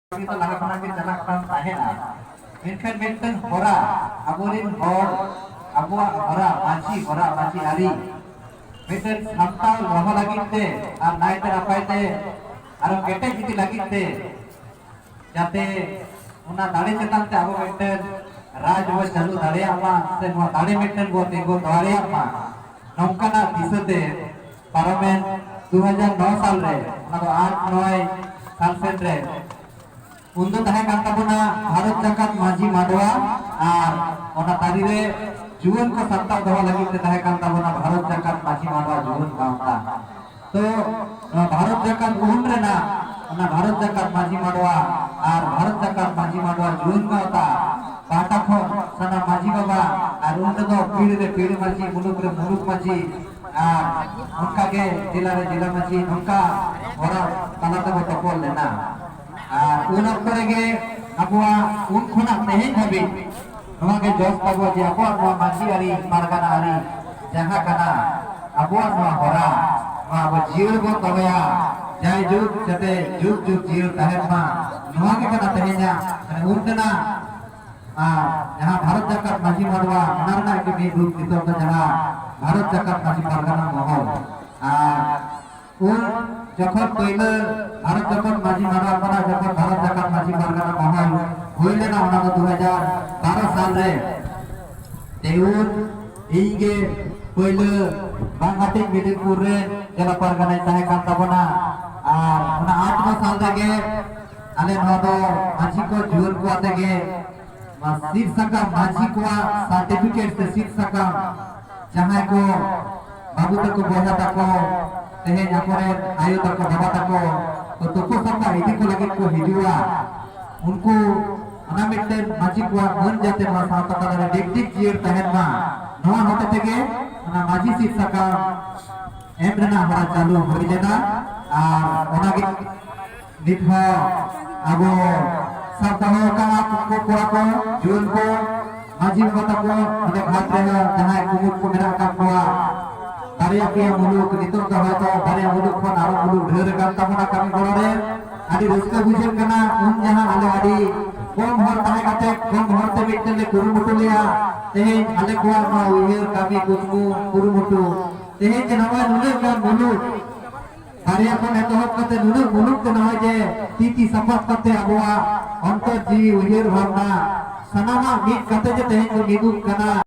kita lakukan lagi jalan tahena. Minkan hora, aburin hor, hora maci hari. Minkan samtal roha lagi te, ar naik terapai te, aram kete jiti lagi te. Jate, una dale cetan te abu minkan raj wo chalu dale ama, se no dale minkan wo tengo dale ama. Nongkana disate parliament 2009 साल रे, ना तो 8-9 साल से रे. untuk tahan kata puna Bharat Jakat Maji Madwa ar ona tadi re juun ko santau doa lagi te tahan kata puna Bharat Jakat Maji Madwa juun kaunta to Bharat Jakat uhun re na ona Bharat Jakat Maji Madwa ar Bharat Jakat Maji Madwa juun kaunta bata khon sana Maji Baba ar unta do pide maji muluk maji ar unka ke jila maji unka ora talata ko topol lena उन अक्तरे के अबुआ उन खुना नहीं हबी नवा के जोश तबुआ जे अबुआ नवा माजी आरी पारगाना आरी जहां कना अबुआ नवा होरा नवा अब जीव को तबया जाय जुग जते जुग जीव तहत मा नवा के कना तहेजा उनना जहां भारत जाकत माजी मडवा नरना के भी रूप कितो का जहां भारत जाकत माजी पारगाना महल उन যখন পয়লা ভারত যখন মাঝি মারা করা যখন ভারত জাকাত মাঝি পারগানা মহল হইলে না ওনা 2012 সাল রে তেউন ইগে পয়লা বাংলাদেশ মেদিনীপুর রে জেলা পারগানায় তাহে কান তাবনা আর ওনা 8 সাল থেকে আলে নদো মাঝি কো জুর কো থেকে সিট সাকা মাঝি কো সার্টিফিকেট से সিট সাকা जहां को बाबू तक को बोला तक को तेहे जापरे आयु तक को बाबा तक को तो सबका इदी को लगे को हिजुआ उनको अना मिटते माजी को मन जाते मा साता तले डिक्टिक जीर तहन मा नवा होते तेगे अना माजी सीट सका एमरना हरा चालू होई जेना और ओना के निथवा अबो सब तहो का को कोरा को जुन को माजी बता को अने घाट रे जहां कुमुक को मेरा का कोआ बारिया के मुलुक नितुम का होतो बारिया मुलुक खन आरो मुलुक ढेर कान तमना कमी गोरे आदि रस्का बुझेन कना उन जहां आले आदि कम हर ताहे काते कम हर ते मिटले ले कुरुमुटु लिया तेहे आले कोआ मा उयर कमी कुसमु कुरुमुटु तेहे जे नवा नुले का मुलुक बारिया को एतहब कते नुले मुलुक ते नवा जे तीती सफत कते अबुआ अंतर जीवी उयर भावना सनामा मीट कते जे तेहे को निदुक कना